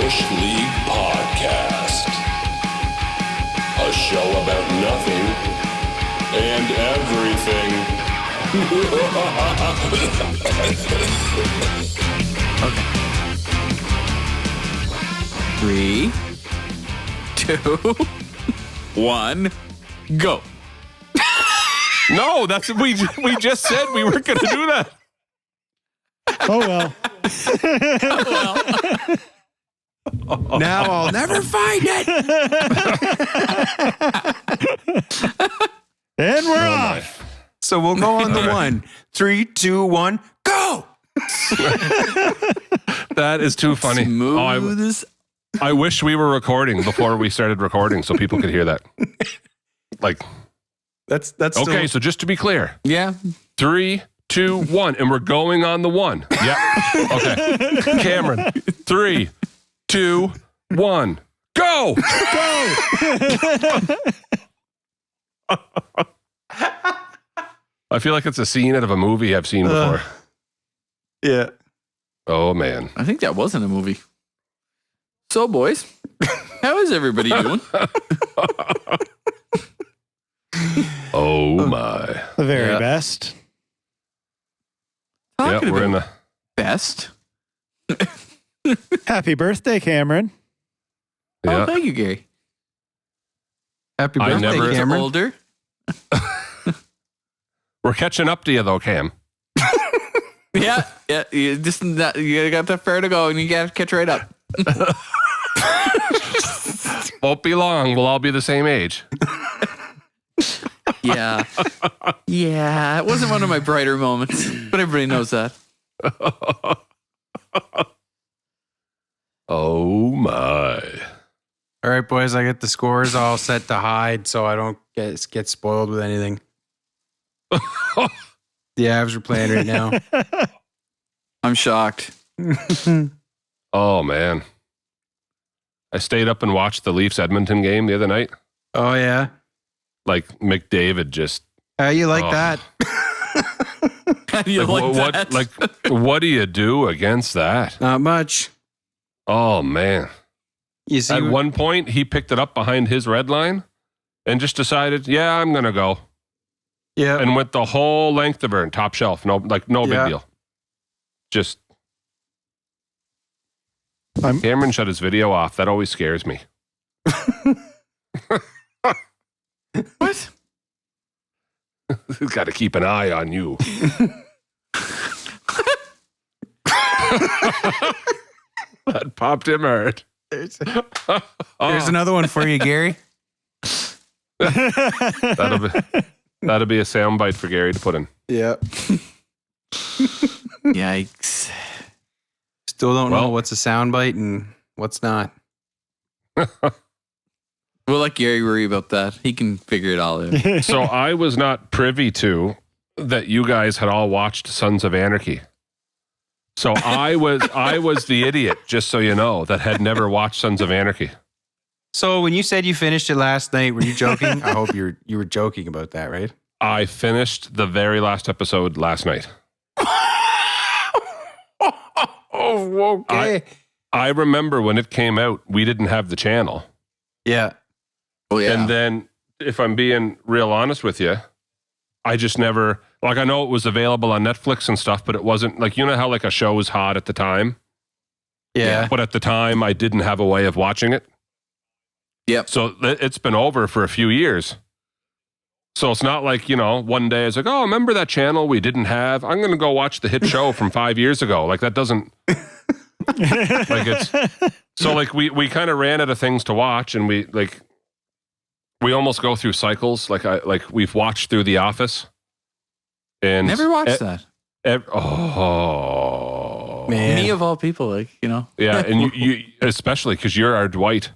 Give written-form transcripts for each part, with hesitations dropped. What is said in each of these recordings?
Bush League Podcast. A show about nothing and everything. Okay. 3, 2, 1, go. No, that's we just said we weren't going to do that. Oh, well. Now I'll never find it. And we're off. So we'll go on the 1. 3, 2, 1, go. That is too funny. Smooth. I wish we were recording before we started recording so people could hear that. Like, That's okay, so just to be clear. Yeah. 3, 2, 1, and we're going on the 1. Yeah. Okay. Cameron, 3, 2, 1, go! Go! I feel like it's a scene out of a movie I've seen before. Yeah. Oh, man. I think that wasn't a movie. So, boys, how is everybody doing? Oh, my. The very Yeah. best. Yeah, Talking we're in about the... best. Happy birthday, Cameron. Yeah. Oh, thank you, Gary. Happy I birthday, never- Cameron. Older. We're catching up to you, though, Cam. Yeah. You got that far to go, and you got to catch right up. Won't be long. We'll all be the same age. Yeah. Yeah. It wasn't one of my brighter moments, but everybody knows that. Oh, my. All right, boys, I get the scores all set to hide so I don't get spoiled with anything. The Avs are playing right now. I'm shocked. Oh, man. I stayed up and watched the Leafs Edmonton game the other night. Oh, yeah. Like, McDavid just... How you like Oh. that? How do you like that? What do you do against that? Not much. Oh, man. You see, At one point, he picked it up behind his red line and just decided, yeah, I'm going to go. yeah. And went the whole length of her in top shelf. No big deal. Just... Cameron shut his video off. That always scares me. What? He's got to keep an eye on you. That popped him hard. There's another one for you, Gary. That'll be a soundbite for Gary to put in. Yeah. Yikes. Still don't know Well- what's a soundbite and what's not. We'll let Gary worry about that. He can figure it all out. So I was not privy to that you guys had all watched Sons of Anarchy. So I was the idiot, just so you know, that had never watched Sons of Anarchy. So when you said you finished it last night, were you joking? I hope you were joking about that, right? I finished the very last episode last night. Oh, okay. I remember when it came out, we didn't have the channel. Yeah. Oh, yeah. And then, if I'm being real honest with you, I just never, like, I know it was available on Netflix and stuff, but it wasn't, like, you know how, like, a show was hot at the time? Yeah. But at the time, I didn't have a way of watching it. Yep. So it's been over for a few years. So it's not like, one day it's like, oh, remember that channel we didn't have? I'm going to go watch the hit show from 5 years ago. Like, that doesn't, like, it's, so, like, we kind of ran out of things to watch, and we almost go through cycles. Like we've watched through The Office. And Never watched that. Oh, Man. Me of all people, yeah, and you especially because you're our Dwight.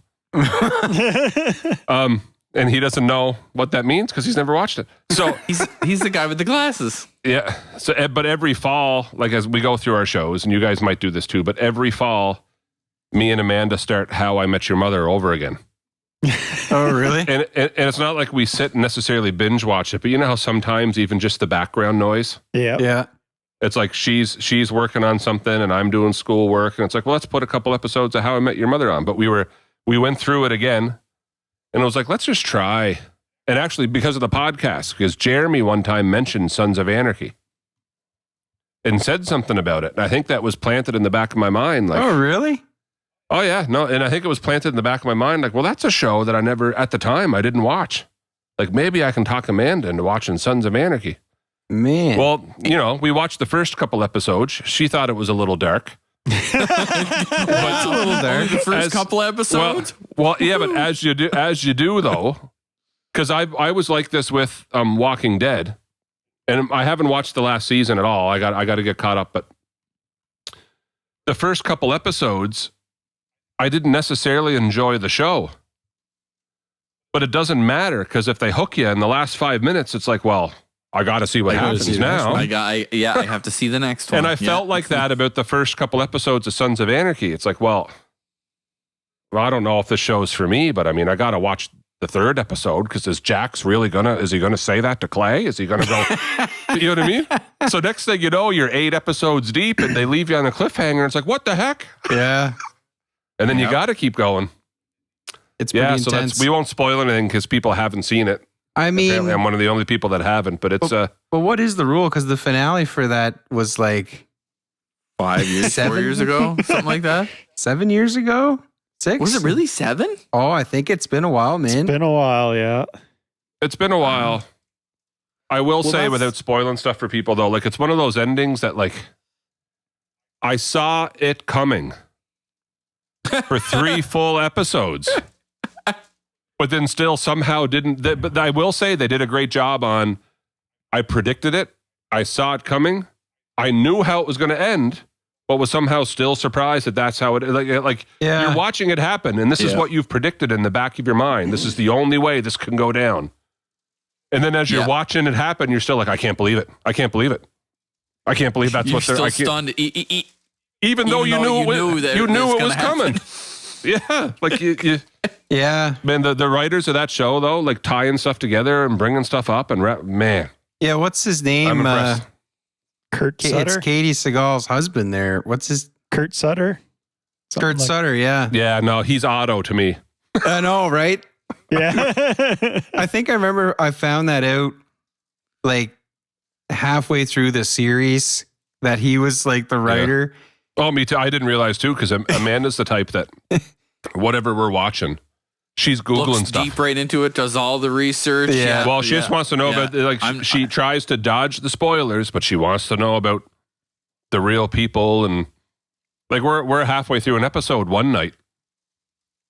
And he doesn't know what that means because he's never watched it. So he's the guy with the glasses. yeah. So, but every fall, like as we go through our shows, and you guys might do this too, but every fall, me and Amanda start How I Met Your Mother over again. Oh, really? And it's not like we sit and necessarily binge watch it, but you know how sometimes even just the background noise, Yeah. Yeah. It's like she's working on something and I'm doing schoolwork, and it's like, well, let's put a couple episodes of How I Met Your Mother on. But we went through it again, and it was like, let's just try. And actually, because of the podcast, because Jeremy one time mentioned Sons of Anarchy and said something about it. And I think that was planted in the back of my mind. Like, Oh, really? oh yeah, no. And I think it was planted in the back of my mind. Like, well, that's a show that I never, at the time, I didn't watch. Like, maybe I can talk Amanda into watching Sons of Anarchy. Man. Well, you know, we watched the first couple episodes. She thought it was a little dark. What's a little dark? The first couple episodes? Well, yeah, but as you do though, because I was like this with Walking Dead, and I haven't watched the last season at all. I got to get caught up, but the first couple episodes, I didn't necessarily enjoy the show. But it doesn't matter, because if they hook you in the last 5 minutes, it's like, well, I got to see what happens now. I have to see the next one. And I felt like that about the first couple episodes of Sons of Anarchy. It's like, well, I don't know if this show's for me, but I mean, I got to watch the third episode, because is Jax really is he going to say that to Clay? Is he going to go, you know what I mean? So next thing you know, you're 8 episodes deep and they leave you on a cliffhanger. It's like, what the heck? Yeah. And then you got to keep going. It's pretty intense. We won't spoil anything because people haven't seen it. I mean, apparently I'm one of the only people that haven't, but it's but what is the rule? Because the finale for that was like 5 years, 4 years ago, something like that. 7 years ago? 6? Was it really 7? Oh, I think it's been a while, man. It's been a while, yeah. It's been a while. I will say, without spoiling stuff for people though, like, it's one of those endings that, like, I saw it coming for 3 full episodes. But then still somehow didn't. But I will say they did a great job on, I predicted it. I saw it coming. I knew how it was going to end, but was somehow still surprised that that's how it, like you're watching it happen. And this is what you've predicted in the back of your mind. This is the only way this can go down. And then as you're watching it happen, you're still like, I can't believe it. I can't believe it. I can't believe that's what they're still stunned. Even though you knew it was coming. Yeah. Like you yeah. Man, the writers of that show, though, like tying stuff together and bringing stuff up, and man. Yeah, what's his name? I'm impressed. Kurt Sutter? It's Katie Seagal's husband there. What's his? Kurt Sutter? Kurt Sutter, yeah. Yeah, no, he's Otto to me. I know, right? Yeah. I think I remember I found that out like halfway through the series that he was like the writer. Yeah. Oh, me too. I didn't realize too, because Amanda's the type that whatever we're watching, she's Googling looks stuff. Deep right into it, does all the research. Yeah. Well, she just wants to know about, like, she tries to dodge the spoilers, but she wants to know about the real people. And like, we're halfway through an episode one night,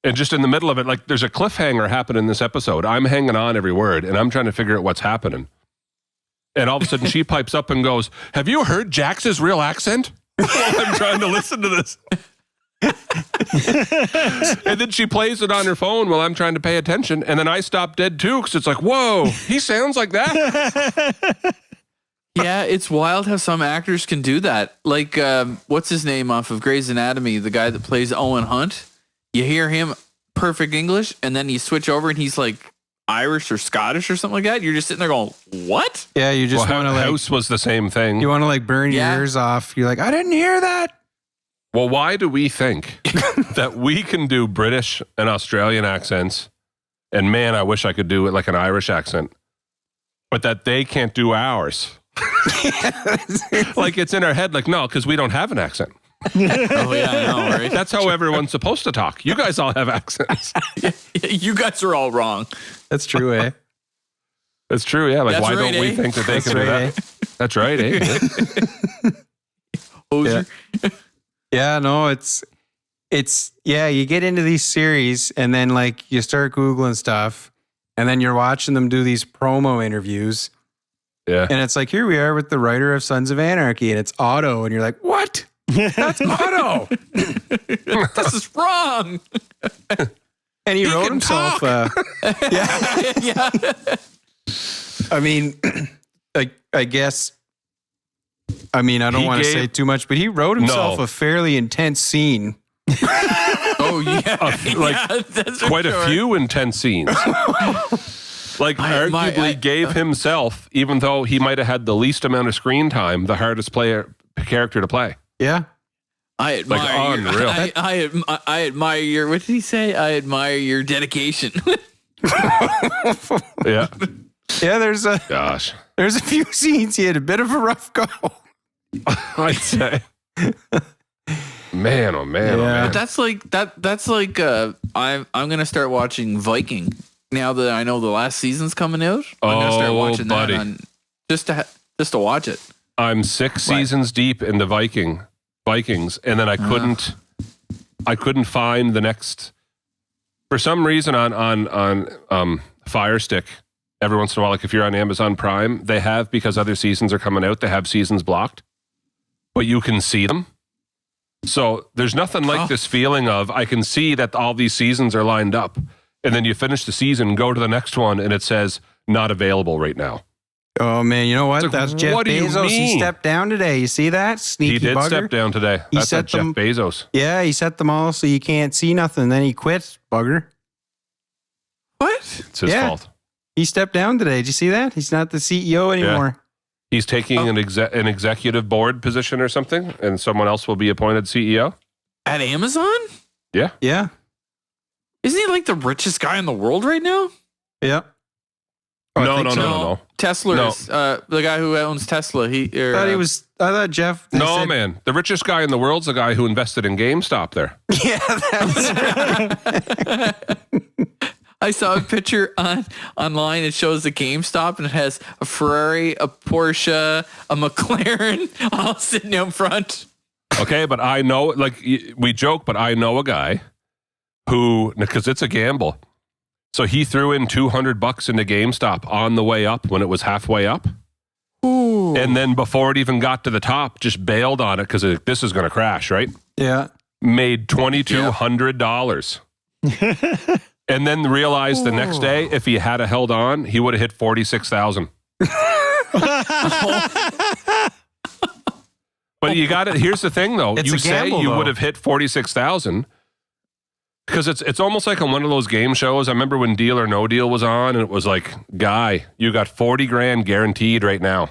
and just in the middle of it, like, there's a cliffhanger happening in this episode. I'm hanging on every word, and I'm trying to figure out what's happening. And all of a sudden she pipes up and goes, "Have you heard Jax's real accent?" While I'm trying to listen to this. And then she plays it on her phone while I'm trying to pay attention. And then I stop dead too, because it's like, whoa, he sounds like that. Yeah, it's wild how some actors can do that. Like, what's his name off of Grey's Anatomy? The guy that plays Owen Hunt. You hear him perfect English, and then you switch over and he's like Irish or Scottish or something like that. You're just sitting there going, what? Yeah, you just want to like... House was the same thing. You want to like burn your ears off. You're like, I didn't hear that. Well, why do we think that we can do British and Australian accents? And man, I wish I could do it like an Irish accent. But that they can't do ours. Like, it's in our head, like, no, because we don't have an accent. Oh, yeah, I know, right? That's how everyone's supposed to talk. You guys all have accents. You guys are all wrong. That's true, eh? That's true, yeah. Like, That's why right, don't we think that they can do that? That's right, eh? Hoser. Yeah, no, it's you get into these series and then like you start Googling stuff and then you're watching them do these promo interviews. Yeah. And it's like, here we are with the writer of Sons of Anarchy and it's Otto. And you're like, what? That's Otto. This is wrong. And he wrote can himself. Yeah. I mean, I guess. I mean, I don't want to say too much, but he wrote himself a fairly intense scene. Oh, yeah. Like, that's quite sure. a few intense scenes. Like, arguably gave himself, even though he might have had the least amount of screen time, the hardest character to play. Yeah. I admire unreal. I admire your, what did he say? I admire your dedication. Yeah. Yeah, there's a few scenes he had a bit of a rough go. I'd say. Man, oh man, oh man. But that's like I'm gonna start watching Viking now that I know the last season's coming out. I'm gonna start watching that on, just to watch it. I'm 6 seasons deep into Vikings, and then I couldn't find the next. For some reason, on Fire Stick, every once in a while, like if you're on Amazon Prime, they have, because other seasons are coming out, they have seasons blocked, but you can see them. So there's nothing like this feeling of, I can see that all these seasons are lined up, and then you finish the season, go to the next one, and it says not available right now. Oh man, you know what? Like, that's Jeff what do you Bezos. He mean? stepped down today. You see that? Sneaky He did bugger. step down today. That's set Jeff them- Bezos. Yeah, he set them all so you can't see nothing. Then he quit, bugger. What? It's his fault. He stepped down today. Did you see that? He's not the CEO anymore. He's taking an executive board position or something, and someone else will be appointed CEO. At Amazon? Yeah. Yeah. Isn't he like the richest guy in the world right now? Yeah. No. Tesla is the guy who owns Tesla. I thought Jeff. they No, said- man. The richest guy in the world's the guy who invested in GameStop there. Yeah, that's I saw a picture online. It shows the GameStop and it has a Ferrari, a Porsche, a McLaren, all sitting out front. Okay, but I know, like, we joke, but I know a guy who, because it's a gamble. So he threw in $200 into GameStop on the way up when it was halfway up. Ooh. And then before it even got to the top, just bailed on it because this is going to crash, right? yeah. Made $2,200. And then realized the next day, if he had held on, he would have hit 46,000. But you got it. Here's the thing, though. It's You a say gamble, you though. would have hit 46,000 because it's almost like on one of those game shows. I remember when Deal or No Deal was on, and it was like, "Guy, you got 40 grand guaranteed right now,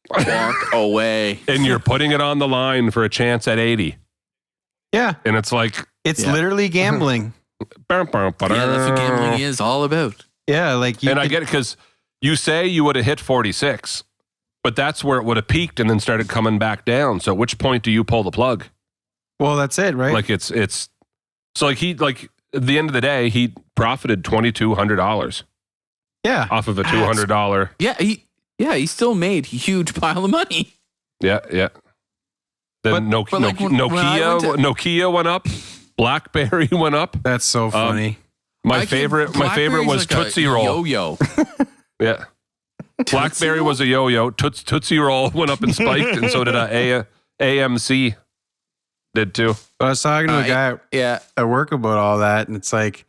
Walk away. and you're putting it on the line for a chance at 80." Yeah. And it's like, It's literally gambling. Yeah, that's what gambling is all about. Yeah, like you. And I get it because you say you would have hit 46, but that's where it would have peaked and then started coming back down. So at which point do you pull the plug? Well, that's it, right? Like it's so like at the end of the day, he profited $2,200 yeah. off of a $200. He still made a huge pile of money. Yeah. Then but like when I went to- Nokia went up, BlackBerry went up. That's so funny. My favorite was Blackberry's like a Tootsie Roll. Yo-yo. Yeah. BlackBerry was a yo-yo. Tootsie Roll went up and spiked, and so did AMC. Did too. I was talking to a guy Yeah. at work about all that, and it's like,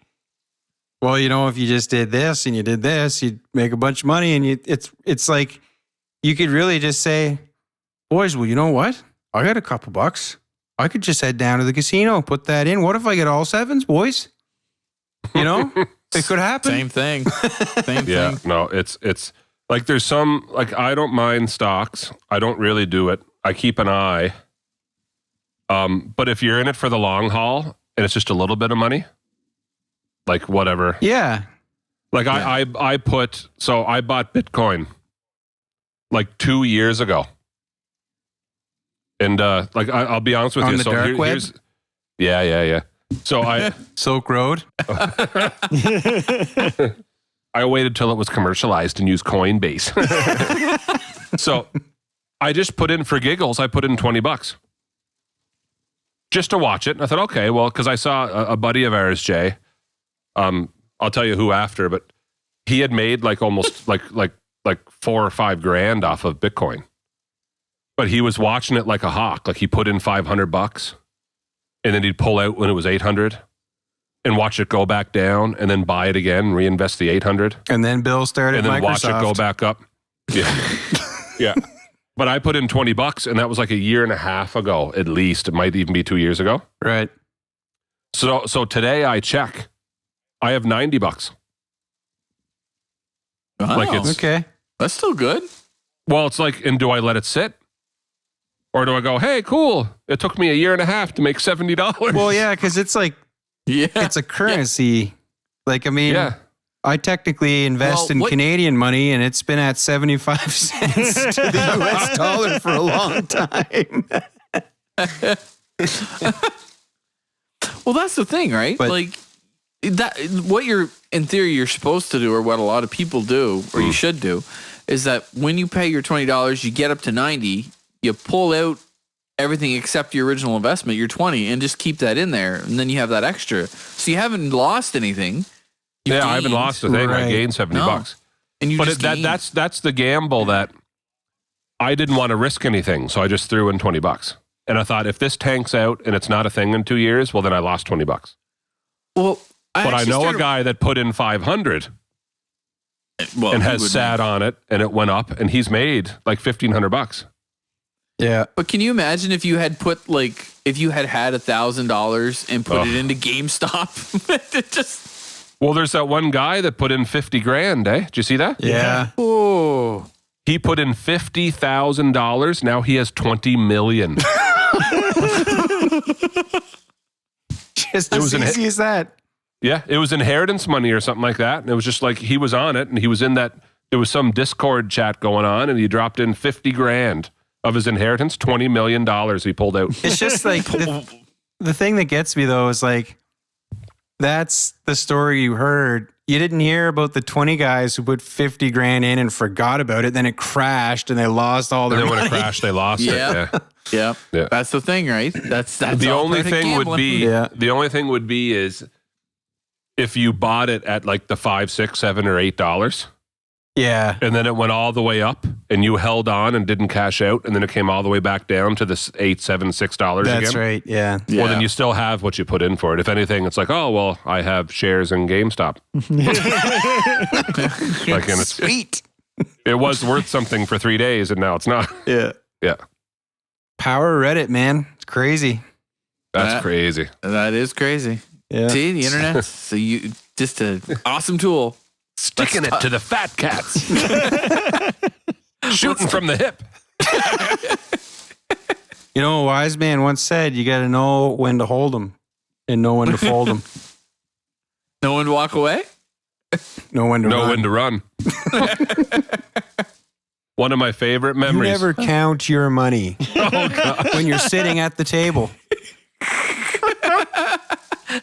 well, you know, if you just did this and you did this, you'd make a bunch of money, and it's like you could really just say, boys, well, you know what? I got a couple bucks. I could just head down to the casino, put that in. What if I get all sevens, boys? You know, it could happen. Same thing. Yeah, no, it's like there's some, like, I don't mind stocks. I don't really do it. I keep an eye. But if you're in it for the long haul and it's just a little bit of money, like whatever. Yeah. Like I bought Bitcoin like 2 years ago. And like I'll be honest with On you. the So dark web? here's yeah. So Silk Road. I waited till it was commercialized and used Coinbase. So I just put in, for giggles, I put in $20 just to watch it. And I thought, okay, well, because I saw a buddy of ours, Jay, I'll tell you who after, but he had made like almost like 4 or 5 grand off of Bitcoin. But he was watching it like a hawk. Like he put in $500 and then he'd pull out when it was 800 and watch it go back down and then buy it again, reinvest the 800. And then Bill started And then Microsoft. watch it go back up. Yeah. Yeah. But I put in $20 and that was like a year and a half ago, at least. It might even be 2 years ago. Right. So today I check. I have $90. Wow. Like it's Okay. That's still good. well, it's like, and do I let it sit, or do I go, hey, cool? It took me a year and a half to make $70. Well, yeah, because it's like Yeah. it's a currency. Like, I mean, Yeah. I technically invest Well, in what- Canadian money, and it's been at 75 cents to the US dollar for a long time. Well, that's the thing, right? But- like that, what you're in theory you're supposed to do, or what a lot of people do, or you should do, is that when you pay your $20, you get up to 90, you pull out everything except your original investment, your 20, and just keep that in there, and then you have that extra. So you haven't lost anything. You've Yeah, I haven't gained, lost a thing. I Right. gained $70 No. bucks. and you But just gained. that's the gamble that I didn't want to risk anything, so I just threw in $20. And I thought, if this tanks out and it's not a thing in 2 years, well, then I lost $20. well. But I actually know started- a guy that put in 500 well, and he has would sat on it, and it went up, and he's made like $1,500. Yeah. But can you imagine if you had put if you had $1,000 and put it into GameStop? It just Well, there's that one guy that put in 50 grand, eh? Did you see that? Yeah. oh. He put in $50,000. Now he has 20 million. Just was as an- easy as that. Yeah, it was inheritance money or something like that. And it was just like he was on it, and he was in that. There was some Discord chat going on, and he dropped in 50 grand of his inheritance, $20 million he pulled out. It's just like the thing that gets me though is like that's the story you heard. You didn't hear about the 20 guys who put 50 grand in and forgot about it. Then it crashed and they lost all And their then when money. it crashed, they lost Yeah. it. Yeah. Yeah. Yeah. That's the thing, right? That's The all only part of thing would gambling. be, Yeah. the only thing would be is if you bought it at like the $5, $6, $7, or $8, Yeah. and then it went all the way up, and you held on and didn't cash out, and then it came all the way back down to this $8, $7, $6 That's again. right. Yeah. Yeah. Well, then you still have what you put in for it. If anything, it's like, oh well, I have shares in GameStop. Like, and Sweet. it was worth something for 3 days, and now it's not. Yeah. Yeah, Power Reddit, man. It's crazy. that's That- crazy. That is crazy. Yeah. See, the internet. So you just an awesome tool. Sticking it to the fat cats, shooting from the hip. You know, a wise man once said, you got to know when to hold them and know when to fold them. No one walk away. Know when to Know run. when to run. One of my favorite You memories. never count your money when you're sitting at the table.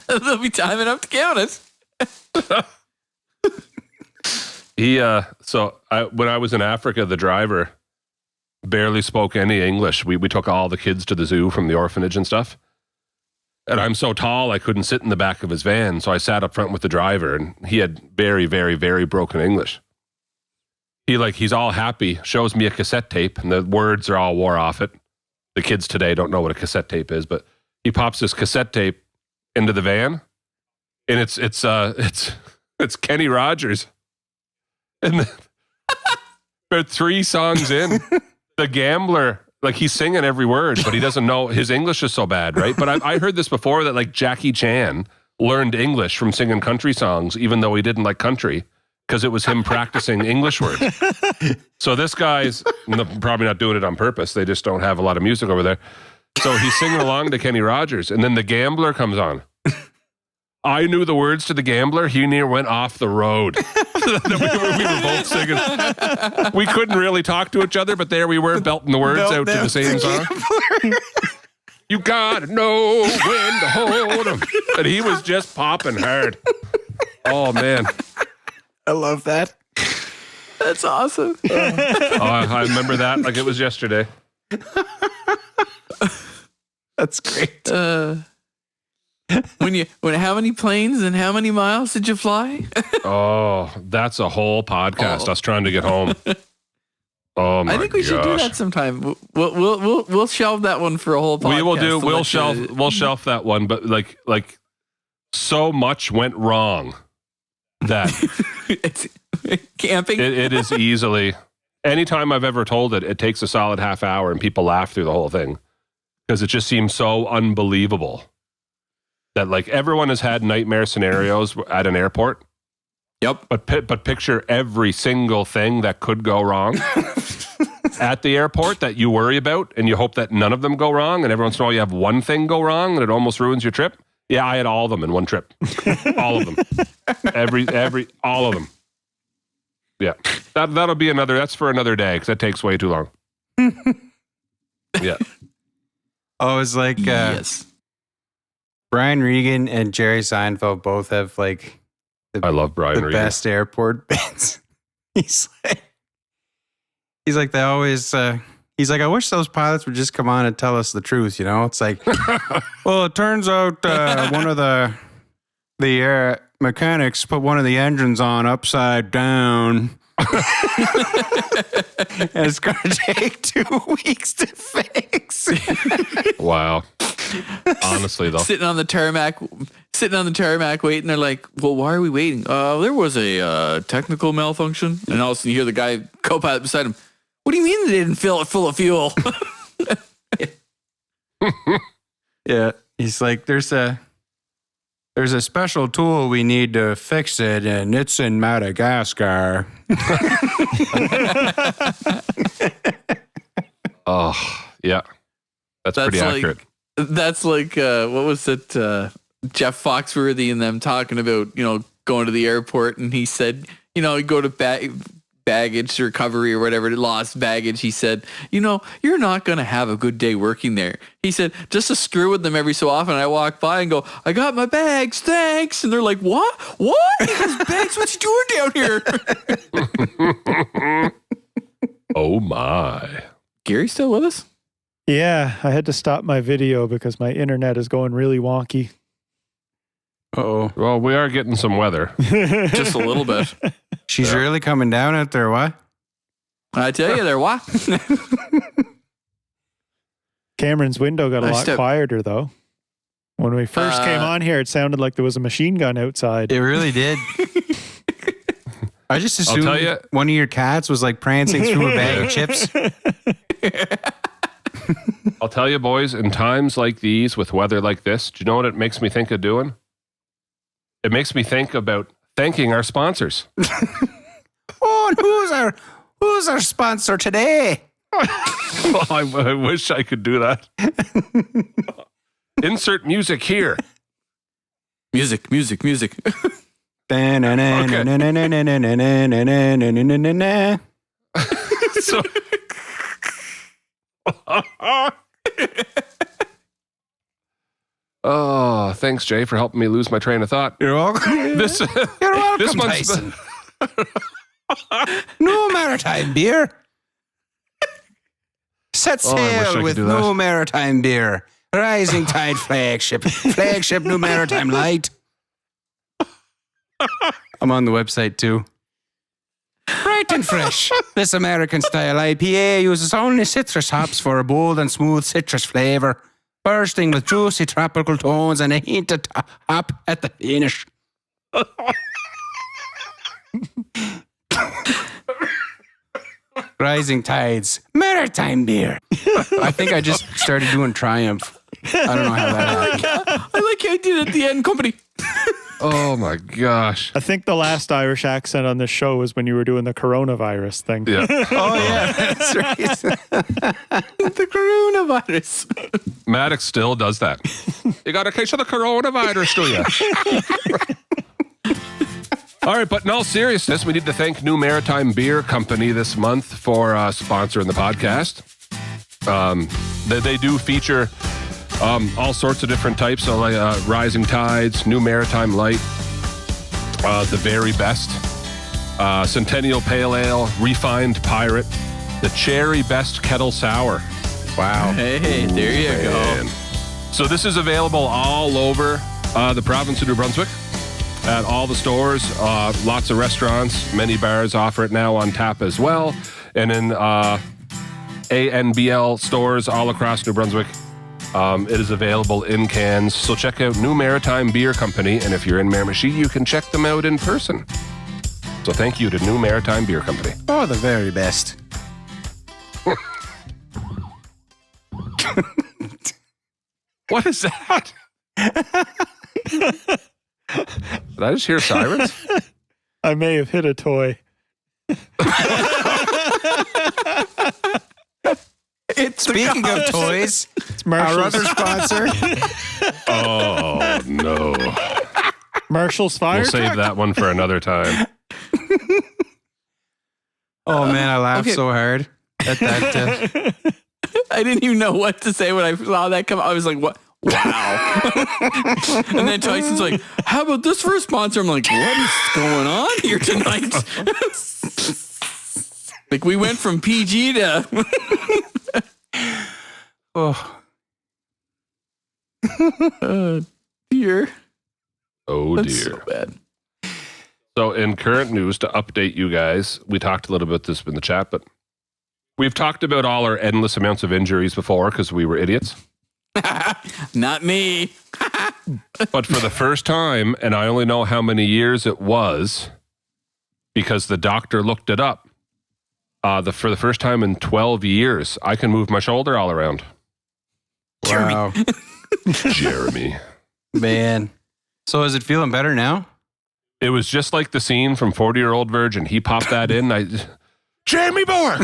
There'll be time enough to count it. When I was in Africa, the driver barely spoke any English. We took all the kids to the zoo from the orphanage and stuff. And I'm so tall, I couldn't sit in the back of his van. So I sat up front with the driver, and he had very, very, very broken English. He's all happy, shows me a cassette tape, and the words are all wore off it. The kids today don't know what a cassette tape is, but he pops this cassette tape into the van, and it's Kenny Rogers. And then, about 3 songs in, the gambler, like, he's singing every word, but he doesn't know. His English is so bad, right? But I heard this before, that like Jackie Chan learned English from singing country songs, even though he didn't like country, because it was him practicing English words. So this guy's probably not doing it on purpose. They just don't have a lot of music over there. So he's singing along to Kenny Rogers, and then the gambler comes on. I knew the words to the gambler. He near went off the road. we were both singing. We couldn't really talk to each other, but there we were belting the words out to the same song. You gotta know when to hold 'em. And he was just popping hard. Oh, man. I love that. That's awesome. I remember that like it was yesterday. That's great. How many planes and how many miles did you fly? Oh, that's a whole podcast. Us trying to get home. Oh my I think we should do that sometime. We'll shelve that one for a whole podcast. We will do. to We'll let shelf. you- We'll shelf that one. But like, so much went wrong that It's camping. it is easily. Anytime I've ever told it, it takes a solid half hour, and people laugh through the whole thing because it just seems so unbelievable that like everyone has had nightmare scenarios at an airport. Yep. But picture every single thing that could go wrong at the airport that you worry about, and you hope that none of them go wrong. And every once in a while, you have one thing go wrong, and it almost ruins your trip. Yeah, I had all of them in one trip. All of them. All of them. Yeah, that'll be another. That's for another day because that takes way too long. Yeah. Oh, it's like yes. Brian Regan and Jerry Seinfeld both have like I love Brian the Regan. best airport bits. He's like they always. He's like, I wish those pilots would just come on and tell us the truth. You know, it's like, well, it turns out one of the mechanics put one of the engines on upside down. And it's going to take 2 weeks to fix. Wow. Honestly, though. Sitting on the tarmac waiting. They're like, well, why are we waiting? There was a technical malfunction. And all of a sudden you hear the guy, co-pilot beside him, what do you mean they didn't fill it full of fuel? Yeah. He's like, there's a special tool we need to fix it, and it's in Madagascar. Oh, yeah. That's pretty accurate. That's like, what was it? Jeff Foxworthy and them talking about, going to the airport, and he said, you go to baggage recovery or whatever, lost baggage. He said, you're not going to have a good day working there. He said, just to screw with them every so often, I walk by and go, I got my bags, thanks. And they're like, what? He has bags? What you doing down here? Oh my. Gary still with us? Yeah, I had to stop my video because my internet is going really wonky. Uh-oh. Well, we are getting some weather. Just a little bit. She's really coming down out there, what? I tell you, they're what? Cameron's window got a lot quieter, though. When we first came on here, it sounded like there was a machine gun outside. It really did. I just assumed one of your cats was like prancing through a bag of chips. I'll tell you, boys, in times like these, with weather like this, do you know what it makes me think of doing? It makes me think about thanking our sponsors. Oh, and who's our sponsor today? Well, I wish I could do that. Insert music here. Music. So, oh, thanks, Jay, for helping me lose my train of thought. You're welcome. You're welcome, this month's Tyson. No maritime beer. Set sail with No Maritime Beer. Rising Tide flagship New Maritime Light. I'm on the website too. Bright and fresh. This American-style IPA uses only citrus hops for a bold and smooth citrus flavor, bursting with juicy tropical tones and a hint of hop at the finish. Rising Tides Maritime Beer. I think I just started doing Triumph. I don't know how that happened. I like how you did it at the end, company. Oh my gosh. I think the last Irish accent on this show was when you were doing the coronavirus thing. Yeah. Oh, yeah. That's right. The coronavirus. Maddox still does that. You got a case of the coronavirus, do you? All right, but in all seriousness, we need to thank New Maritime Beer Company this month for sponsoring the podcast. They do feature all sorts of different types, so like Rising Tides, New Maritime Light, the very best, Centennial Pale Ale, Refined Pirate, the Cherry Best Kettle Sour. Wow. Hey, there you go. So this is available all over the province of New Brunswick. At all the stores, lots of restaurants, many bars offer it now on tap as well. And in ANBL stores all across New Brunswick, it is available in cans. So check out New Maritime Beer Company. And if you're in Miramichi, you can check them out in person. So thank you to New Maritime Beer Company. Oh, the very best. What is that? Did I just hear sirens? I may have hit a toy. Speaking of toys, It's our Marshall's, other sponsor. Oh, no. Marshall's fire We'll save truck. that one for another time. Oh man, I laughed Okay. so hard at that. I didn't even know what to say when I saw that come. I was like, "What? Wow!" And then Tyson's like, "How about this for a sponsor?" I'm like, "What is going on here tonight?" Like we went from PG to Oh, dear. Oh, That's dear. so bad. So in current news, to update you guys, we talked a little bit this in the chat, but we've talked about all our endless amounts of injuries before because we were idiots. Not me. But for the first time, and I only know how many years it was because the doctor looked it up. For the first time in 12 years, I can move my shoulder all around. wow, Jeremy. man. So is it feeling better now? It was just like the scene from 40-Year-Old Virgin. He popped that in. Jeremy Bourque!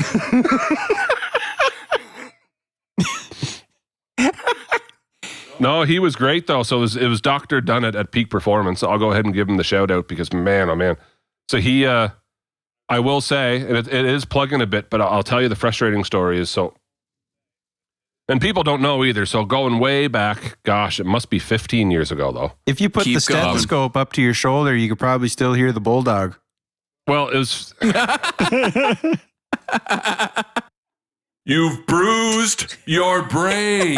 No, he was great though. So it was Dr. Dunnett at Peak Performance. I'll go ahead and give him the shout out because man, oh man. So he, I will say, and it is plugging a bit, but I'll tell you the frustrating story is so, and people don't know either. So going way back, gosh, it must be 15 years ago though. If you put Keep the going. stethoscope up to your shoulder, you could probably still hear the bulldog. Well, it was. You've bruised your brain.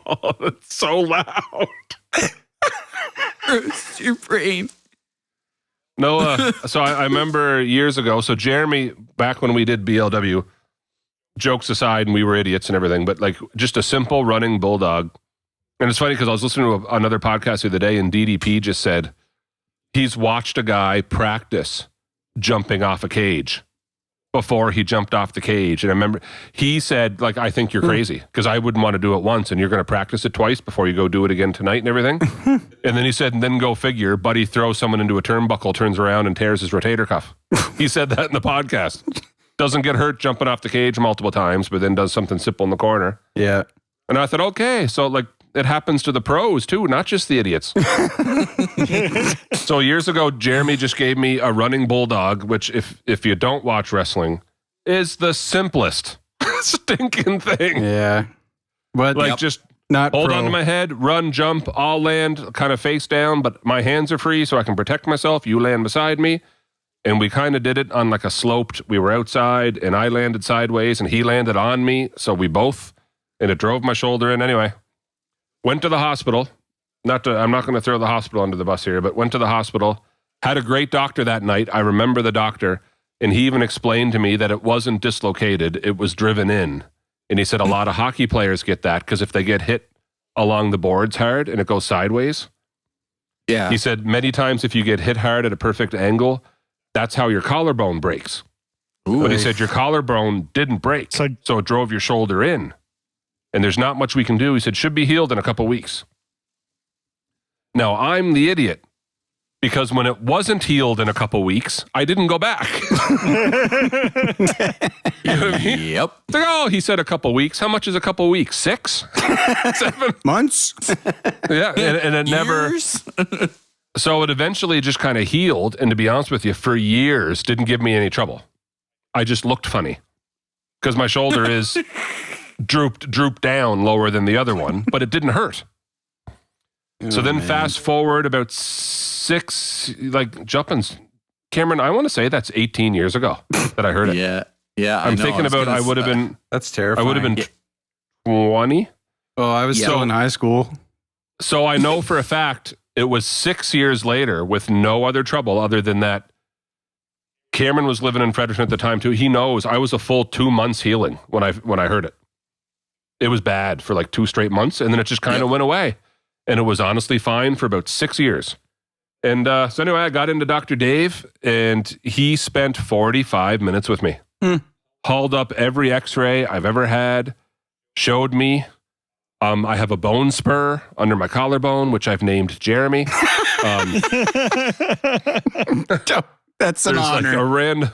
Oh, that's so loud. Bruce, your brain. No, so I remember years ago. So Jeremy, back when we did BLW, jokes aside, and we were idiots and everything, but like just a simple running bulldog. And it's funny because I was listening to another podcast the other day, and DDP just said he's watched a guy practice jumping off a cage before he jumped off the cage. And I remember he said, like, I think you're crazy because I wouldn't want to do it once and you're going to practice it twice before you go do it again tonight and everything. And then he said, and then go figure, buddy throws someone into a turnbuckle, turns around and tears his rotator cuff. He said that in the podcast. Doesn't get hurt jumping off the cage multiple times, but then does something simple in the corner. Yeah. And I thought, okay, so like it happens to the pros too, not just the idiots. So years ago, Jeremy just gave me a running bulldog, which if you don't watch wrestling, is the simplest stinking thing. Yeah. But Like just not hold pro. onto my head, run, jump, I'll land kind of face down, but my hands are free so I can protect myself. You land beside me. And we kind of did it on like a sloped, we were outside and I landed sideways and he landed on me. So we both, and it drove my shoulder in anyway. Went to the hospital. I'm not going to throw the hospital under the bus here, but went to the hospital. Had a great doctor that night. I remember the doctor, and he even explained to me that it wasn't dislocated, it was driven in. And he said a lot of hockey players get that because if they get hit along the boards hard and it goes sideways. Yeah. He said many times if you get hit hard at a perfect angle, that's how your collarbone breaks. But he said your collarbone didn't break, So- so it drove your shoulder in. And there's not much we can do. He said, should be healed in a couple weeks. Now, I'm the idiot because when it wasn't healed in a couple weeks, I didn't go back. You know what I mean? Yep. It's like, oh, he said a couple weeks. How much is a couple weeks? 6? 7? Months? Yeah. And it never. Years? So it eventually just kind of healed. And to be honest with you, for years, didn't give me any trouble. I just looked funny because my shoulder is drooped down lower than the other one, but it didn't hurt. So then fast forward about 6, like jumping's, Cameron, I want to say that's 18 years ago that I heard it. Yeah. Yeah. I'm thinking about I would have been, That's terrifying. I would have been 20. Oh, I was still in high school. So I know for a fact it was 6 years later with no other trouble other than that. Cameron was living in Fredericton at the time too. He knows I was a full 2 months healing when I heard it. It was bad for like 2 straight months and then it just kind of went away. And it was honestly fine for about 6 years. And so anyway, I got into Dr. Dave and he spent 45 minutes with me. Hauled up every x-ray I've ever had, showed me. I have a bone spur under my collarbone, which I've named Jeremy. That's an honor.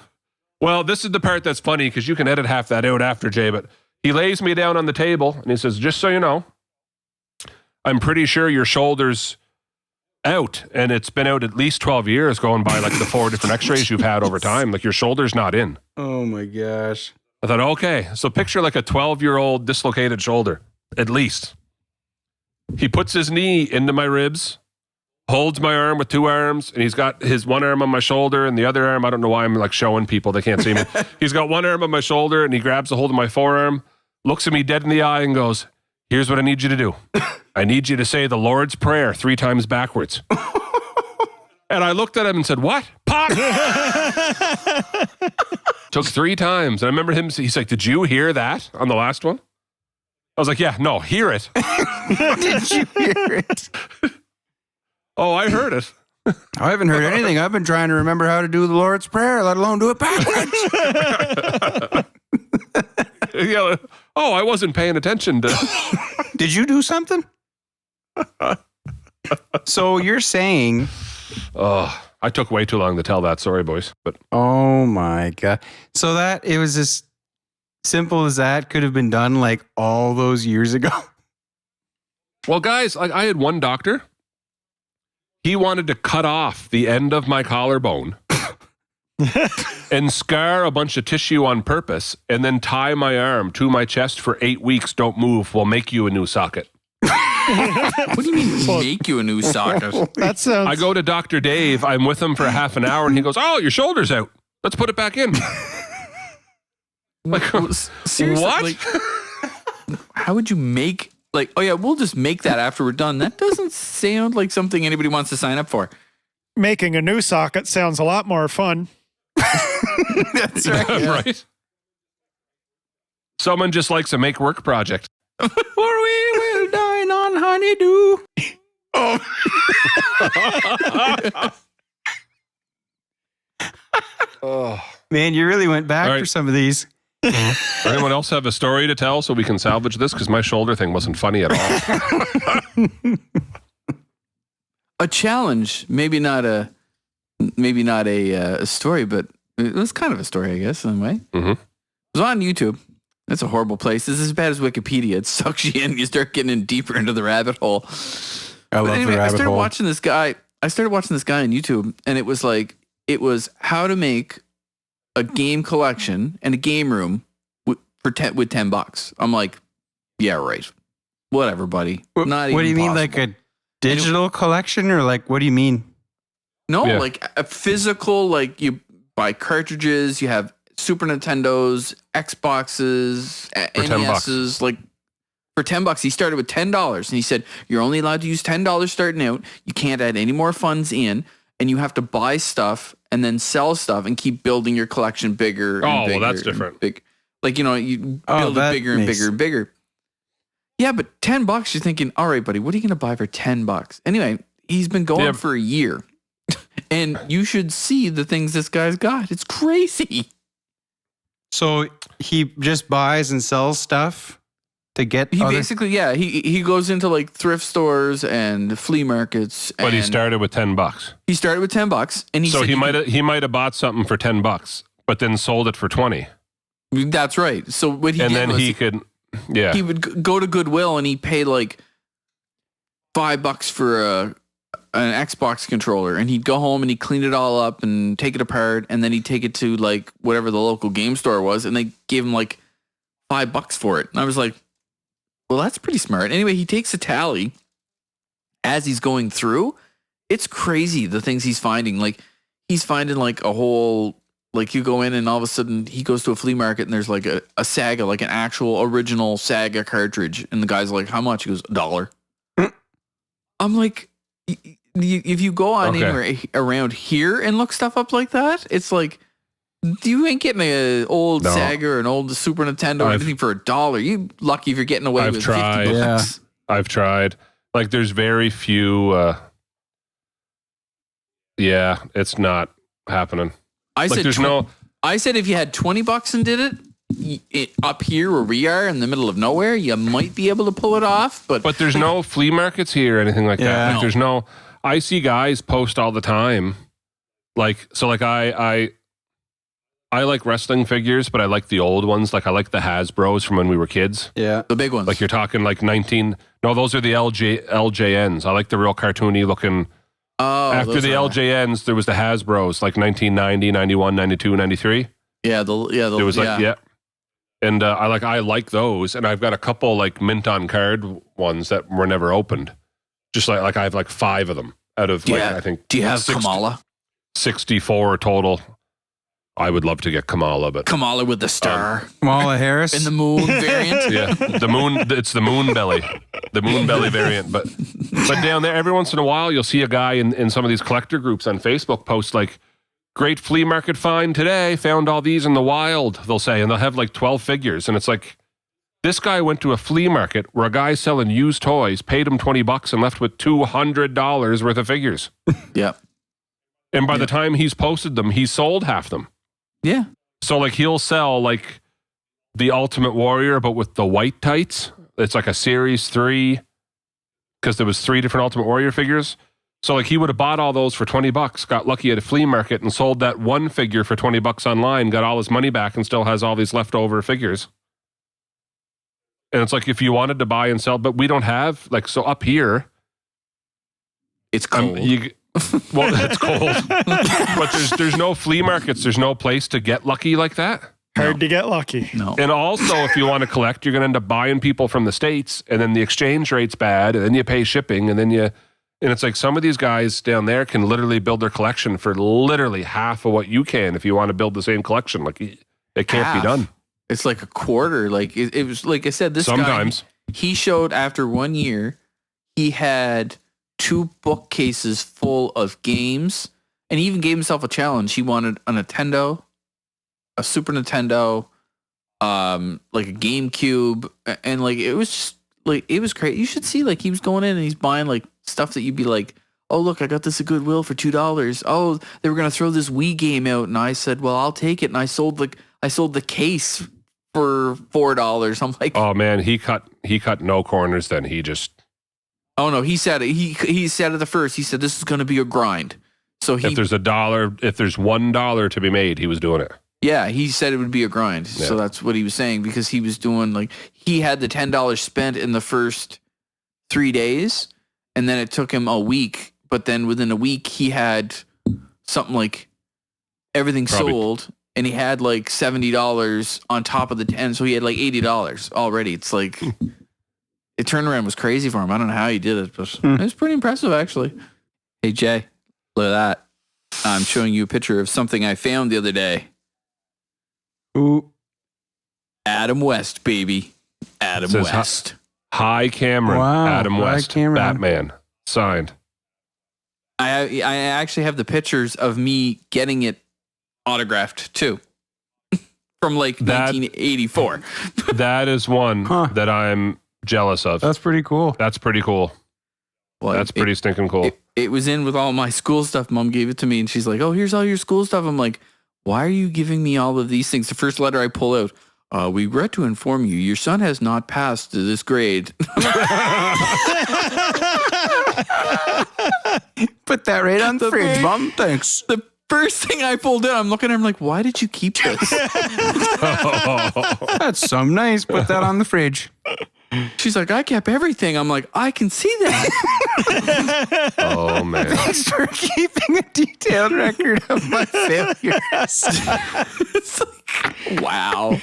Well, this is the part that's funny because you can edit half that out after, Jay, but he lays me down on the table and he says, just so you know, I'm pretty sure your shoulder's out, and it's been out at least 12 years going by like the 4 different x-rays you've had over time. Like your shoulder's not in. Oh my gosh. I thought, okay, so picture like a 12-year-old dislocated shoulder, at least. He puts his knee into my ribs, holds my arm with 2 arms, and he's got his one arm on my shoulder and the other arm, I don't know why I'm like showing people, they can't see me. He's got one arm on my shoulder and he grabs a hold of my forearm, looks at me dead in the eye and goes, here's what I need you to do. I need you to say the Lord's Prayer 3 times backwards. And I looked at him and said, what? Pop! Took 3 times. And I remember him, he's like, did you hear that on the last one? I was like, yeah, no, hear it. Did you hear it? Oh, I heard it. I haven't heard anything. I've been trying to remember how to do the Lord's Prayer, let alone do it backwards. Yeah. Oh, I wasn't paying attention to. Did you do something? So you're saying... Oh, I took way too long to tell that. Sorry, boys. But oh my God. So that it was as simple as that could have been done like all those years ago. Well, guys, like I had one doctor. He wanted to cut off the end of my collarbone and scar a bunch of tissue on purpose and then tie my arm to my chest for 8 weeks. Don't move. We'll make you a new socket. What do you mean make you a new socket? That sounds... I go to Dr. Dave. I'm with him for half an hour and he goes, oh, your shoulder's out. Let's put it back in. Like, seriously, what? Like, how would you make, like, oh yeah, we'll just make that after we're done. That doesn't sound like something anybody wants to sign up for. Making a new socket sounds a lot more fun. That's right. Yeah, right? Someone just likes a make work project. Or we will dine on honeydew. Oh. Man, you really went back for some of these. Anyone else have a story to tell so we can salvage this? Because my shoulder thing wasn't funny at all. A challenge, maybe not a story, but it was kind of a story, I guess, in a way. Mm-hmm. It was on YouTube. It's a horrible place. It's as bad as Wikipedia. It sucks you in. You start getting in deeper into the rabbit hole. I love the rabbit hole. I started watching this guy on YouTube, and it was how to make a game collection and a game room with $10. I'm like, yeah, right. Whatever, buddy. What do you mean, like a digital collection, or like what do you mean? No, like a physical. Like you buy cartridges. You have Super Nintendos, Xboxes, NESs. Like for $10, he started with $10, and he said you're only allowed to use $10 starting out. You can't add any more funds in, and you have to buy stuff and then sell stuff and keep building your collection bigger. And bigger, well, that's different. Like, you know, you build it bigger and bigger and bigger. Yeah, but $10, you're thinking, all right, buddy, what are you going to buy for $10? Anyway, he's been going for a year, and you should see the things this guy's got. It's crazy. So he just buys and sells stuff to get. Basically, he goes into like thrift stores and flea markets. But he started with $10. He started with $10, and he might have bought something for $10, but then sold it for $20. That's right. So what he and did then was he would go to Goodwill and he'd pay like $5 for an Xbox controller, and he'd go home and he'd clean it all up and take it apart, and then he'd take it to like whatever the local game store was, and they gave him like $5 for it. And I was like, well, that's pretty smart. Anyway, he takes a tally as he's going through. It's crazy the things he's finding. Like he's finding like a whole, like you go in and all of a sudden he goes to a flea market and there's like a Saga, like an actual original Saga cartridge. And the guy's like, how much? He goes, $1. I'm like, if you go on anywhere around here and look stuff up like that, it's like, you ain't getting an old Saga or an old Super Nintendo or anything for $1. You lucky if you're getting away with $50. Yeah. I've tried. Like there's very few. It's not happening. I said if you had $20 and did it up here where we are in the middle of nowhere, you might be able to pull it off. But there's no flea markets here or anything like that. Like there's no. I see guys post all the time. Like, so like I like wrestling figures, but I like the old ones. Like I like the Hasbros from when we were kids. Yeah. The big ones. Like you're talking like those are the LJNs. I like the real cartoony looking. Oh, after the LJNs, there was the Hasbros, like 1990, 91, 92, 93. Yeah, It was like, yeah. And I like those. And I've got a couple like mint on card ones that were never opened. Just like I have like 5 of them out of I think. Do you have Kamala? 64 total. I would love to get Kamala, but Kamala with the star. Kamala Harris. In the moon variant. Yeah, the moon. It's the moon belly variant. But down there, every once in a while, you'll see a guy in some of these collector groups on Facebook post like, "Great flea market find today. Found all these in the wild." They'll say, and they'll have like 12 figures, and it's like, this guy went to a flea market where a guy selling used toys paid him $20 and left with $200 worth of figures. Yeah. And by the time he's posted them, he's sold half them. Yeah. So like he'll sell like the Ultimate Warrior, but with the white tights. It's like a Series 3 because there was 3 different Ultimate Warrior figures. So like he would have bought all those for $20, got lucky at a flea market and sold that one figure for $20 online, got all his money back and still has all these leftover figures. And it's like if you wanted to buy and sell, but we don't have like, so up here. It's cold. Well, it's cold. But there's no flea markets. There's no place to get lucky like that. Hard to get lucky. No. And also, if you want to collect, you're going to end up buying people from the States, and then the exchange rate's bad, and then you pay shipping, and it's like some of these guys down there can literally build their collection for literally half of what you can if you want to build the same collection. Like, it can't be done. It's like a quarter. Like, it was, like I said, this Sometimes. guy, he showed after 1 year, he had 2 bookcases full of games, and he even gave himself a challenge. He wanted a Nintendo, a Super Nintendo, like a GameCube, and like it was just like it was crazy. You should see like he was going in and he's buying like stuff that you'd be like, oh look, I got this at Goodwill for $2. Oh, they were gonna throw this Wii game out, and I said, well, I'll take it, and I sold the case for $4. I'm like, oh man, he cut no corners. Then he just. Oh no, he said it. He said it the first. He said this is going to be a grind. So if there's $1 to be made, he was doing it. Yeah, he said it would be a grind. Yeah. So that's what he was saying because he was doing like he had the $10 spent in the first 3 days, and then it took him a week. But then within a week, he had something like everything sold, and he had like $70 on top of the 10. So he had like $80 already. It's like. The turnaround was crazy for him. I don't know how he did it, but it was pretty impressive, actually. Hey, Jay, look at that. I'm showing you a picture of something I found the other day. Ooh. Adam West, baby. Adam Says West. Hi, Cameron. Wow. Adam Hi, West. Cameron. Batman. Signed. I actually have the pictures of me getting it autographed, too. From like 1984. That is one that I'm jealous of. That's pretty cool. That's pretty cool. Well, That's pretty stinking cool. It was in with all my school stuff. Mom gave it to me, and she's like, oh, here's all your school stuff. I'm like, why are you giving me all of these things? The first letter I pull out, we regret to inform you, your son has not passed to this grade. Put that right on the fridge, Mom. Thanks. The first thing I pulled out, I'm looking at him like, why did you keep this? That's some nice. Put that on the fridge. She's like, I kept everything. I'm like, I can see that. Oh, man. Thanks for keeping a detailed record of my failures. It's like, wow.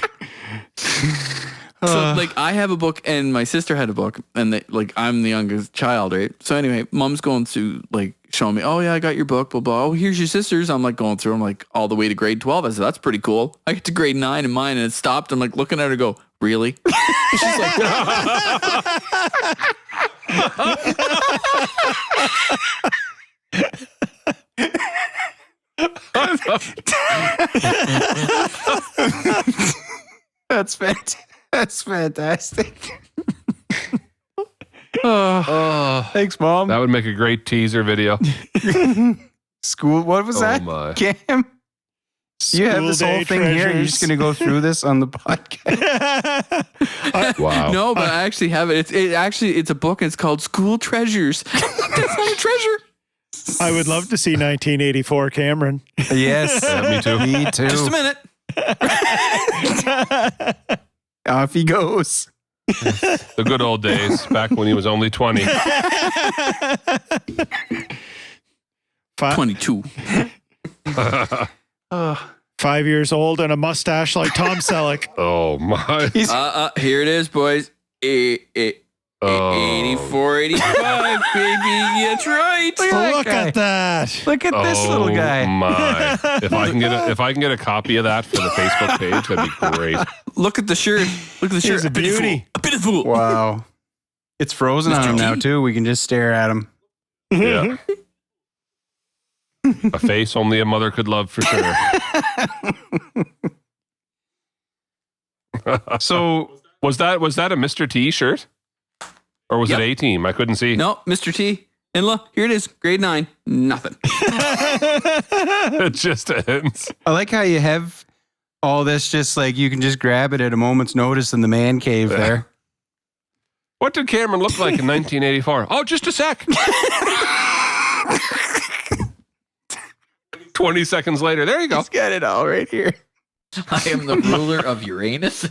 So like I have a book and my sister had a book and like I'm the youngest child, right? So anyway, Mom's going through like showing me, oh yeah, I got your book, blah blah. Oh, here's your sister's. I'm like going through. I'm like all the way to grade 12. I said that's pretty cool. I get to grade 9 in mine and it stopped. I'm like looking at her, go, really? She's like, That's fantastic. That's fantastic. Thanks, Mom. That would make a great teaser video. School. What was that? My. Cam? You have this whole thing here. You're just going to go through this on the podcast. Wow. no, but I actually have it. It's a book and it's called School Treasures. That's not a treasure. I would love to see 1984 Cameron. Yes. Me too. Me too. Just a minute. Off he goes. The good old days, back when he was only 20. 22. 5 years old and a mustache like Tom Selleck. Oh, my. Here it is, boys. 84, 85, baby. That's right. Look at that. Look at this little guy. Oh my! If I can get a copy of that for the Facebook page, that'd be great. Look at the shirt. Look at the shirt. He's a beauty. A pitiful. Wow. It's frozen on him now, too. We can just stare at him. Yeah. A face only a mother could love, for sure. So was that a Mr. T shirt? Or was it A-Team? I couldn't see. No, Mr. T. And look, here it is. Grade 9. Nothing. It just ends. I like how you have all this just like you can just grab it at a moment's notice in the man cave there. What did Cameron look like in 1984? Oh, just a sec. 20 seconds later. There you go. He's got it all right here. I am the ruler of Uranus.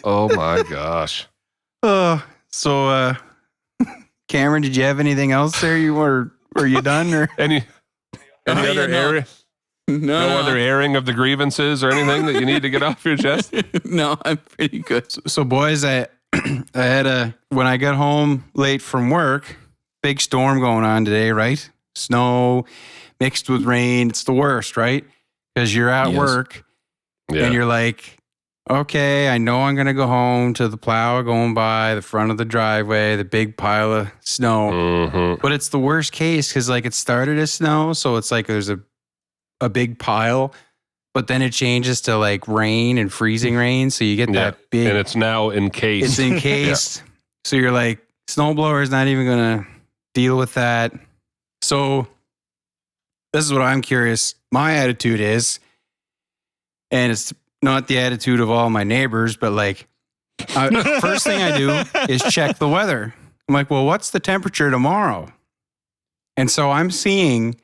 Oh my gosh. So Cameron, did you have anything else there? Were you done or Any other area? No other airing of the grievances or anything that you need to get off your chest? No, I'm pretty good. So boys, I had when I got home late from work, big storm going on today, right? Snow mixed with rain. It's the worst, right? Because you're at work and you're like, okay, I know I'm going to go home to the plow going by the front of the driveway, the big pile of snow. Mm-hmm. But it's the worst case because like it started as snow. So it's like there's a big pile, but then it changes to like rain and freezing rain. So you get that big. And it's now encased. It's encased. So you're like, snowblower is not even going to deal with that. So this is what I'm curious. My attitude is, and it's not the attitude of all my neighbors, but like, first thing I do is check the weather. I'm like, well, what's the temperature tomorrow? And so I'm seeing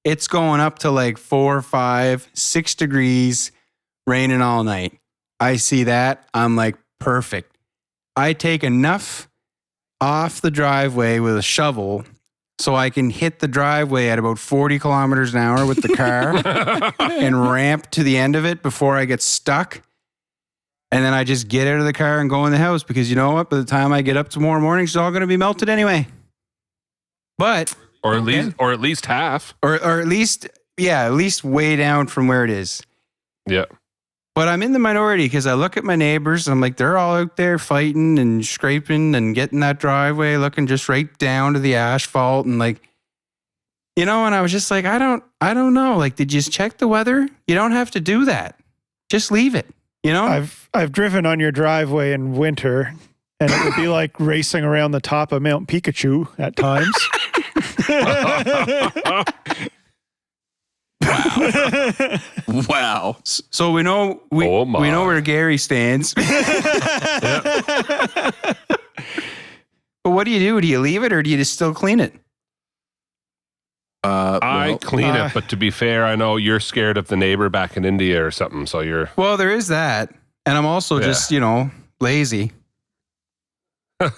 it's going up to like 4, 5, 6 degrees, raining all night. I see that. I'm like, perfect. I take enough off the driveway with a shovel so I can hit the driveway at about 40 kilometers an hour with the car and ramp to the end of it before I get stuck. And then I just get out of the car and go in the house because you know what? By the time I get up tomorrow morning, it's all going to be melted anyway. But or at least half. Or at least way down from where it is. Yeah. But I'm in the minority because I look at my neighbors and I'm like, they're all out there fighting and scraping and getting that driveway looking just right down to the asphalt and like, you know, and I was just like, I don't know. Like, did you just check the weather? You don't have to do that. Just leave it. You know? I've driven on your driveway in winter and it would be like racing around the top of Mount Pikachu at times. Wow. So we know we know where Gary stands. But what do you do? Do you leave it or do you just still clean it? I clean it, but to be fair, I know you're scared of the neighbor back in India or something, so you're... Well, there is that. And I'm also just, lazy. I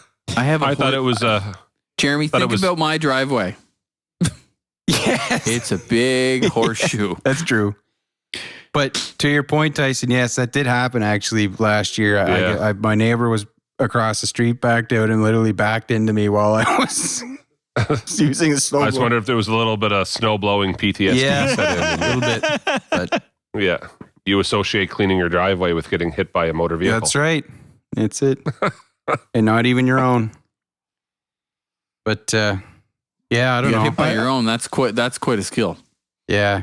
thought it was... Jeremy, think about my driveway. Yes. It's a big horseshoe. That's true. But to your point, Tyson, yes, that did happen actually last year. Yeah. My neighbor was across the street, backed out and literally backed into me while I was using the snowblower. I just wonder if there was a little bit of snowblowing PTSD set in. A little bit. But yeah. You associate cleaning your driveway with getting hit by a motor vehicle. That's right. That's it. And not even your own. But yeah, I don't know. Hit by your own. That's quite a skill. Yeah.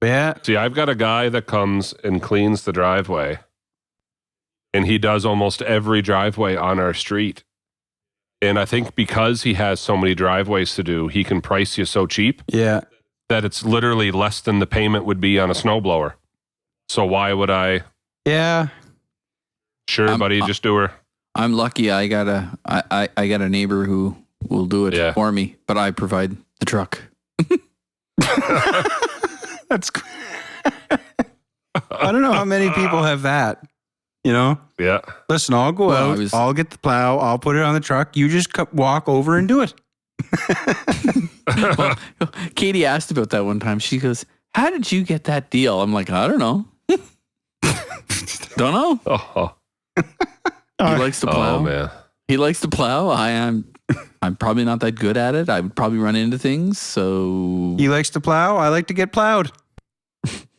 Yeah. See, I've got a guy that comes and cleans the driveway, and he does almost every driveway on our street. And I think because he has so many driveways to do, he can price you so cheap that it's literally less than the payment would be on a snowblower. So why would I Yeah. Sure, buddy, just do her. I'm lucky. I got a neighbor who will do it for me, but I provide the truck. That's. I don't know how many people have that. You know? Yeah. Listen, I'll go out. I'll get the plow. I'll put it on the truck. You just walk over and do it. Well, Katie asked about that one time. She goes, "How did you get that deal?" I'm like, "I don't know. Don't know." Oh. He likes to plow. Oh, man. He likes to plow. I'm probably not that good at it. I would probably run into things. So he likes to plow. I like to get plowed.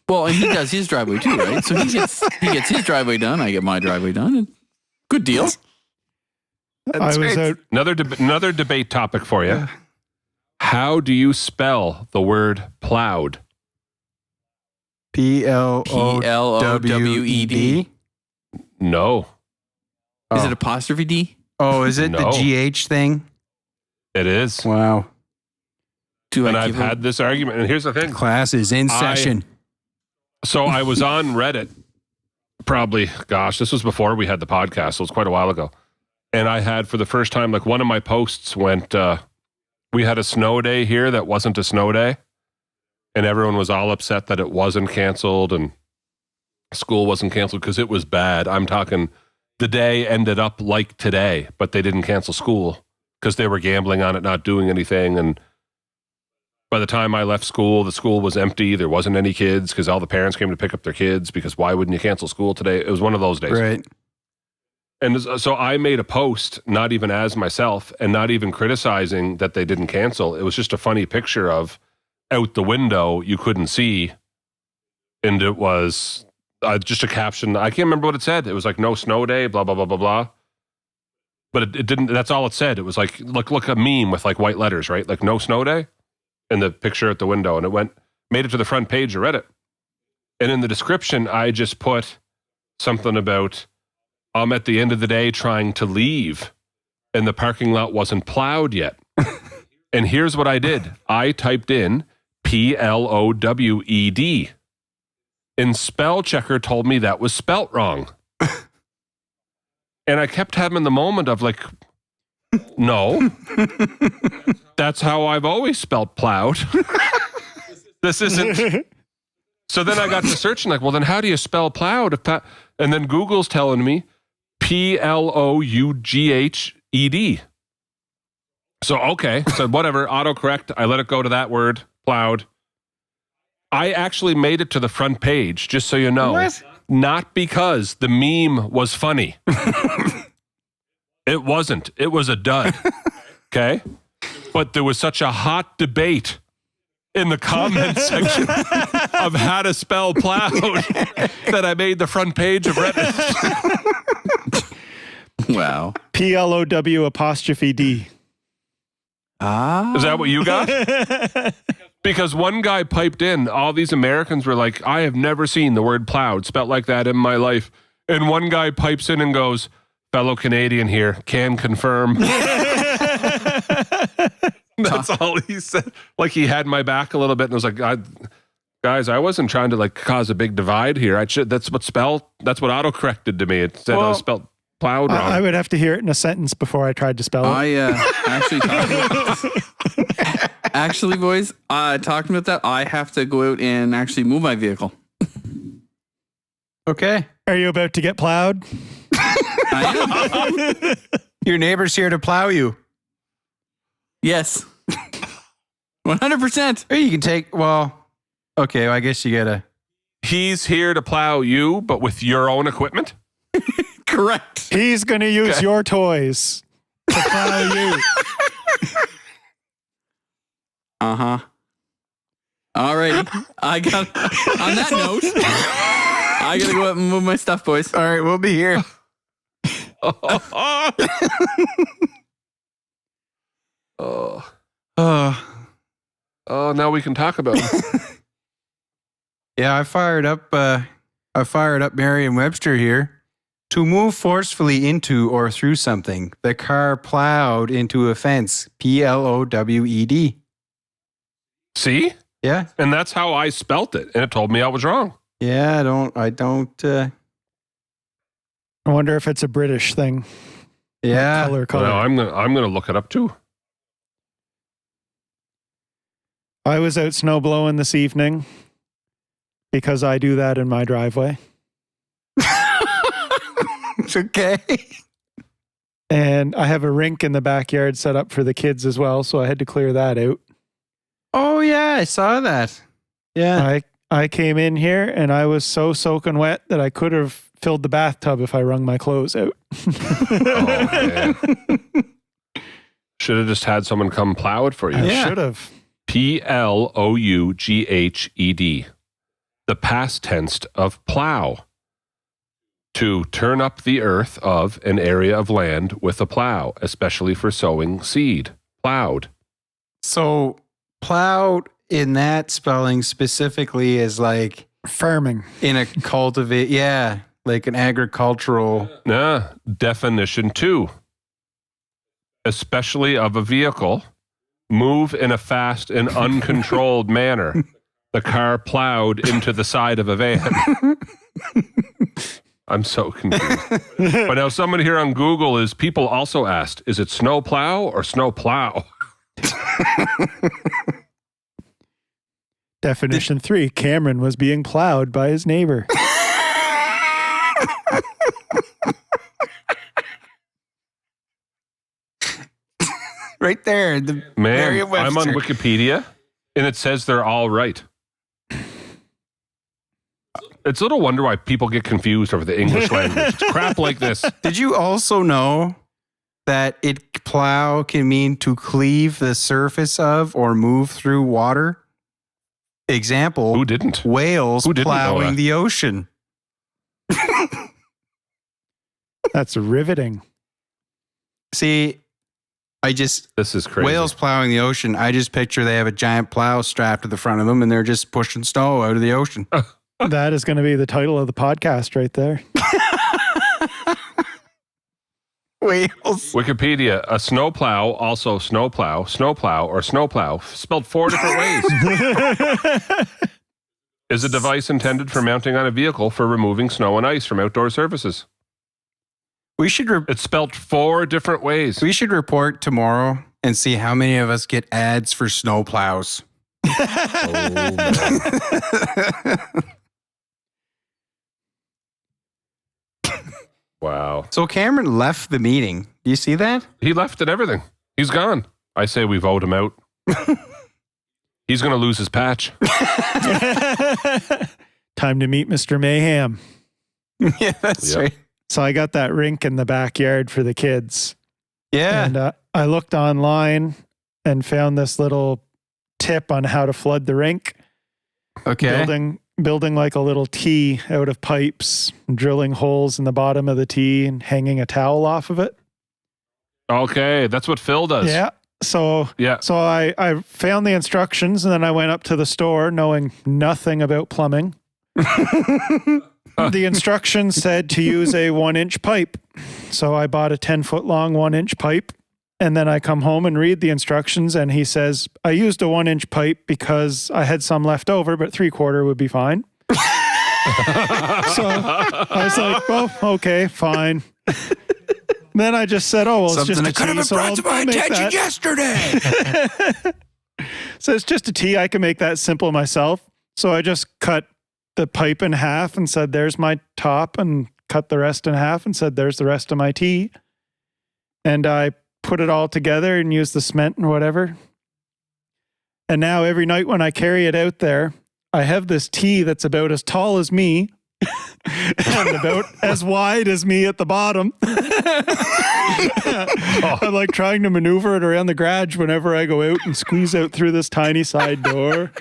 Well, and he does his driveway too, right? So he gets his driveway done. I get my driveway done. Good deal. I was out. Another debate topic for you. How do you spell the word plowed? Plowed. No. Is it apostrophe D? Oh, is it No. the GH thing? It is. Wow. And I've had this argument. And here's the thing. Class is in session. So I was on Reddit, probably, this was before we had the podcast, so it was quite a while ago. And I had, for the first time, like one of my posts went, we had a snow day here that wasn't a snow day. And everyone was all upset that it wasn't canceled and school wasn't canceled because it was bad. I'm talking, the day ended up like today, but they didn't cancel school because they were gambling on it, not doing anything. And by the time I left school, the school was empty. There wasn't any kids because all the parents came to pick up their kids because why wouldn't you cancel school today? It was one of those days. Right. And so I made a post, not even as myself and not even criticizing that they didn't cancel. It was just a funny picture of out the window you couldn't see. And it was just a caption. I can't remember what it said. It was like no snow day, blah, blah, blah, blah, blah. But it didn't, that's all it said. It was like, look a meme with like white letters, right? Like no snow day. In the picture at the window, and it made it to the front page of Reddit. And in the description, I just put something about, I'm at the end of the day trying to leave, and the parking lot wasn't plowed yet. And here's what I did. I typed in Plowed, and spell checker told me that was spelt wrong. And I kept having the moment of like, no, that's how I've always spelled plowed. This isn't. So then I got to searching like, well, then how do you spell plowed? And then Google's telling me Ploughed. So, okay. So whatever, autocorrect. I let it go to that word, plowed. I actually made it to the front page, just so you know. What? Not because the meme was funny. It wasn't. It was a dud. Okay? But there was such a hot debate in the comment section of how to spell plowed that I made the front page of Reddit. Wow. PLOW''D. Ah. Is that what you got? Because one guy piped in, all these Americans were like, I have never seen the word plowed spelled like that in my life. And one guy pipes in and goes, fellow Canadian here, can confirm. That's all he said. Like he had my back a little bit and was like, guys, I wasn't trying to like cause a big divide here. That's what autocorrected to me. It said I was spelled plowed wrong. I would have to hear it in a sentence before I tried to spell it. Actually, boys, talking about that, I have to go out and actually move my vehicle. Okay. Are you about to get plowed? I am. Your neighbor's here to plow you. Yes. 100%. Or you can take, okay, I guess you gotta. He's here to plow you, but with your own equipment? Correct. He's going to use your toys to plow you. Uh-huh. All righty. On that note, I got to go out and move my stuff, boys. All right, we'll be here. Now we can talk about it. Yeah, I fired up Merriam-Webster here. To move forcefully into or through something, the car plowed into a fence. Plowed. See? Yeah. And that's how I spelt it. And it told me I was wrong. Yeah, I don't I wonder if it's a British thing. Yeah. Color. No, I'm gonna look it up too. I was out snow blowing this evening because I do that in my driveway. It's okay. And I have a rink in the backyard set up for the kids as well, so I had to clear that out. Oh yeah, I saw that. Yeah. I came in here and I was so soaking wet that I could have filled the bathtub if I wrung my clothes out. Oh, man. Should have just had someone come plow it for you. I should have. Ploughed. The past tense of plow. To turn up the earth of an area of land with a plow, especially for sowing seed. Plowed. So plowed in that spelling specifically is like Farming. in a cultivate. Yeah. Like an agricultural. Definition 2. Especially of a vehicle. Move in a fast and uncontrolled manner. The car plowed into the side of a van. I'm so confused. But now someone here on Google people also asked, is it snow plow or snow plow? Definition 3. Cameron was being plowed by his neighbor. Right there. The Man, I'm on Wikipedia, and it says they're all right. It's a little wonder why people get confused over the English language. It's crap like this. Did you also know that plow can mean to cleave the surface of or move through water? Example. Who didn't? Whales Who didn't know plowing that? the ocean. That's riveting. See, This is crazy. whales plowing the ocean. I just picture they have a giant plow strapped to the front of them and they're just pushing snow out of the ocean. That is going to be the title of the podcast right there. Whales. Wikipedia, a snowplow, also snowplow, or snowplow, spelled 4 different ways. Is a device intended for mounting on a vehicle for removing snow and ice from outdoor surfaces. We should It's spelled 4 different ways. we should report tomorrow and see how many of us get ads for snow plows. Wow. So Cameron left the meeting. Do you see that? He left and everything. He's gone. I say we vote him out. He's going to lose his patch. Time to meet Mr. Mayhem. Yeah, that's Yep. right. So I got that rink in the backyard for the kids. Yeah. And I looked online and found this little tip on how to flood the rink. Okay. Building like a little T out of pipes, drilling holes in the bottom of the T and hanging a towel off of it. Okay, that's what Phil does. Yeah. So I found the instructions and then I went up to the store knowing nothing about plumbing. The instructions said to use a 1-inch pipe. So I bought a 10-foot long 1-inch pipe. And then I come home and read the instructions and he says, I used a 1-inch pipe because I had some left over, but 3/4 would be fine. So I was like, oh, okay, fine. Then I just said, oh, well, it's just a T, so I'll make that. yesterday. So it's just a T. I can make that simple myself. So I just cut the pipe in half and said, there's my top, and cut the rest in half and said, there's the rest of my T. And I put it all together and use the cement and whatever. And now every night when I carry it out there, I have this T that's about as tall as me and about as wide as me at the bottom. I'm like trying to maneuver it around the garage whenever I go out and squeeze out through this tiny side door.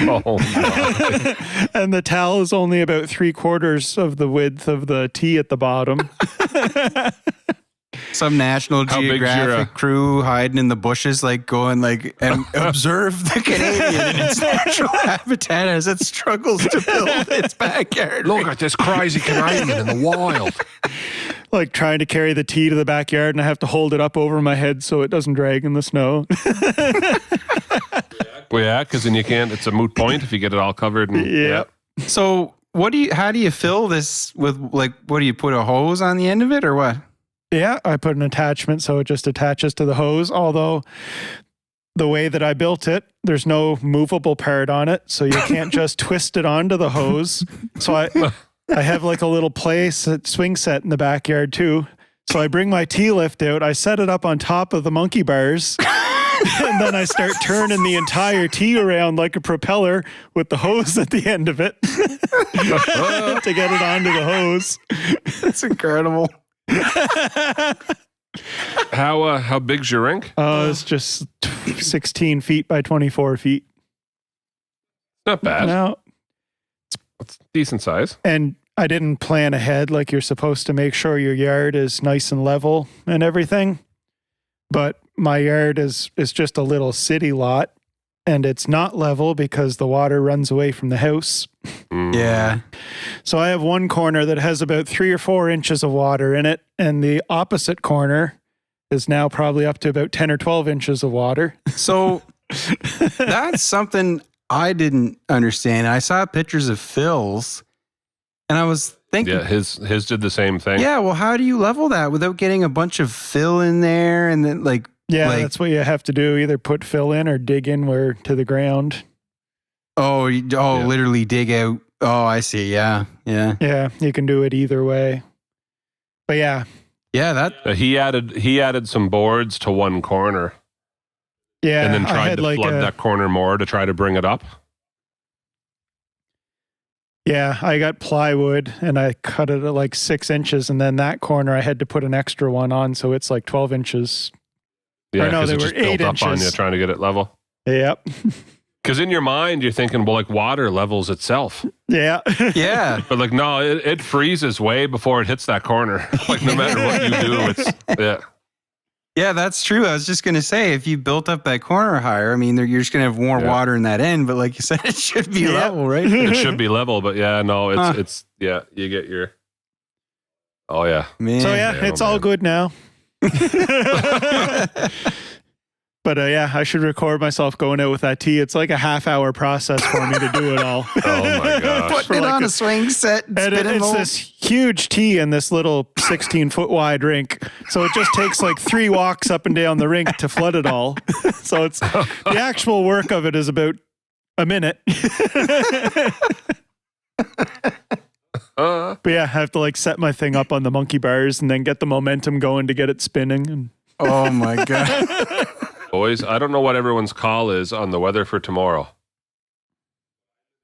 Oh, my. And the towel is only about 3/4 of the width of the T at the bottom. Some National How big's your, Geographic crew hiding in the bushes, like going like and observe the Canadian in its natural habitat as it struggles to build its backyard. Look at this crazy Canadian in the wild. Like trying to carry the T to the backyard and I have to hold it up over my head so it doesn't drag in the snow. Well, yeah, because then you can't, it's a moot point if you get it all covered. And, Yeah. So how do you fill this with, like, what do you put a hose on the end of it or what? Yeah, I put an attachment so it just attaches to the hose. Although the way that I built it, there's no movable part on it, so you can't just twist it onto the hose. So I have like a little swing set in the backyard too. So I bring my T-lift out, I set it up on top of the monkey bars, and then I start turning the entire T around like a propeller with the hose at the end of it to get it onto the hose. That's incredible. How big's your rink? It's just 16 feet by 24 feet. Not bad. Now, It's decent size. and I didn't plan ahead like you're supposed to make sure your yard is nice and level and everything. But my yard is just a little city lot, and it's not level because the water runs away from the house. Yeah. So I have one corner that has about 3 or 4 inches of water in it, and the opposite corner is now probably up to about 10 or 12 inches of water. So that's something I didn't understand. I saw pictures of Phil's, and I was thinking, Yeah, his did the same thing. yeah, well, how do you level that without getting a bunch of fill in there and then Yeah, like, that's what you have to do. Either put fill in or dig in where to the ground. literally dig out. Oh, I see. Yeah. Yeah. Yeah, you can do it either way. But yeah, Yeah. That, He added some boards to one corner yeah. and then I tried had to like flood that corner more to try to bring it up. Yeah, I got plywood and I cut it at like 6 inches, and then that corner I had to put an extra one on, so it's like 12 inches. Yeah, Or no, 'cause they it were just built 8 up on you inches. trying to get it level. Yep. Because in your mind, you're thinking, well, like water levels itself. Yeah. yeah. But like, no, it freezes way before it hits that corner. Like no matter what you do, it's, yeah. Yeah, that's true. I was just going to say, if you built up that corner higher, I mean, you're just going to have more water in that end, but like you said, it should be level, right? It should be level, but yeah, no, it's yeah, you get your, oh yeah. Man. So yeah, Man, it's oh, all man. good now. But yeah, I should record myself going out with that tea. It's like a half-hour process for me to do it all. Oh my gosh. Putting it like on a- a swing set and And spinning it's mold. this huge tee in this little 16-foot wide rink. So it just takes like 3 walks up and down the rink to flood it all. So it's the actual work of it is about a minute. But yeah, I have to like set my thing up on the monkey bars and then get the momentum going to get it spinning. And Oh my God. Boys, I don't know what everyone's call is on the weather for tomorrow,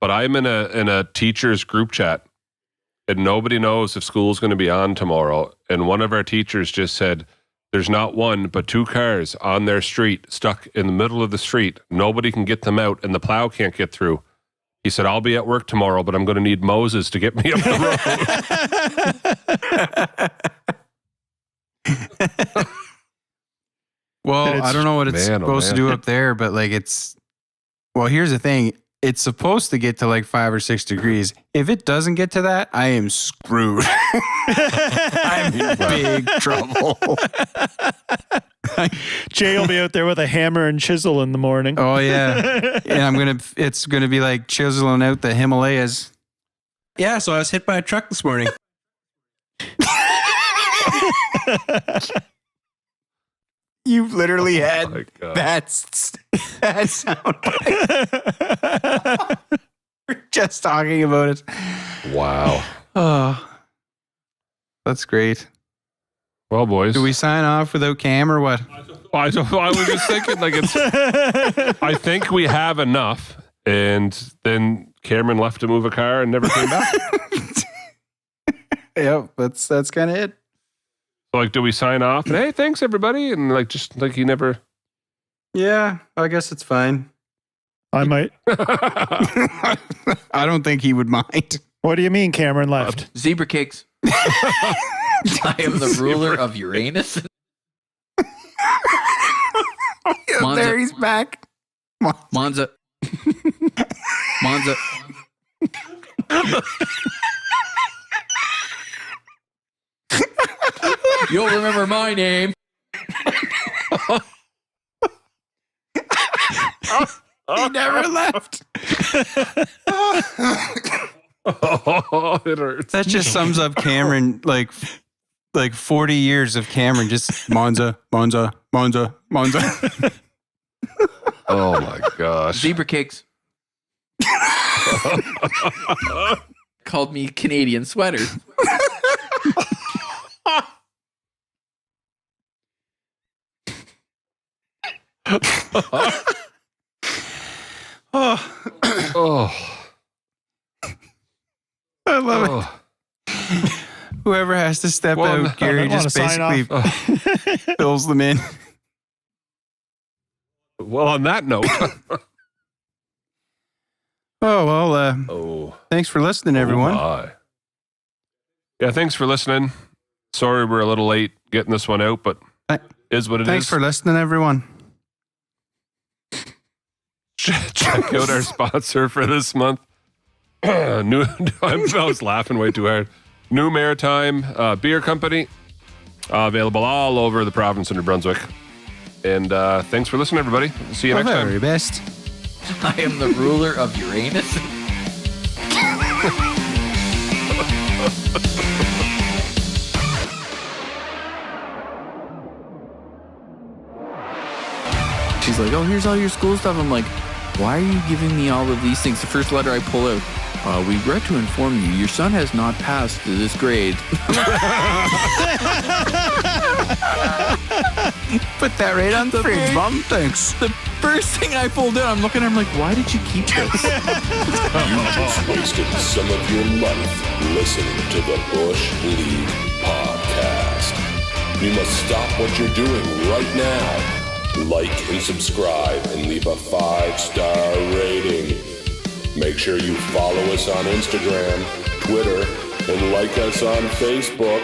but I'm in a teachers group chat, and nobody knows if school's going to be on tomorrow. And one of our teachers just said, "There's not one but 2 cars on their street, stuck in the middle of the street. Nobody can get them out, and the plow can't get through." He said, "I'll be at work tomorrow, but I'm going to need Moses to get me up the road." Well, And it's- I don't know what it's Man, oh, supposed to man. do up there, but like well, here's the thing. It's supposed to get to like 5 or 6 degrees. If it doesn't get to that, I am screwed. I'm in big trouble. Jay will be out there with a hammer and chisel in the morning. Oh yeah. And it's gonna be like chiseling out the Himalayas. Yeah, so I was hit by a truck this morning. You literally had My God. that sound. We're just talking about it. Wow. Oh, that's great. Well, boys, Do we sign off without Cam or what? I was just thinking, like, it's. I think we have enough, and then Cameron left to move a car and never came back. Yep, that's kind of it. So, like, do we sign off? And hey, thanks everybody, and like, just like he never. Yeah, I guess it's fine. I might. I don't think he would mind. What do you mean Cameron left? Zebra cakes. I am the ruler of Uranus. Monza. There he's back. Monza. Monza. You'll remember my name. He never left. Oh, it hurts. That just sums up Cameron, like 40 years of Cameron, just Monza. Oh my gosh. Zebra cakes. Called me Canadian sweater. Oh. I love it. Whoever has to step out, Gary just basically fills them in. Well, on that note. Oh, well, thanks for listening, everyone. Yeah, thanks for listening. Sorry we're a little late getting this one out, but is what it is. Thanks for listening, everyone. Check out our sponsor for this month. I was laughing way too hard. New Maritime Beer Company, available all over the province of New Brunswick. And thanks for listening, everybody. See you next time. Very best. I am the ruler of Uranus. She's like, oh, here's all your school stuff. I'm like, why are you giving me all of these things? The first letter I pull out, we regret to inform you, your son has not passed this grade. Put that right on the fridge, Mom. Thanks. The first thing I pulled out, I'm looking at him like, why did you keep this? You just wasted some of your life listening to the Bush League podcast. You must stop what you're doing right now. Like and subscribe and leave a 5-star rating. Make sure you follow us on Instagram, Twitter, and like us on Facebook.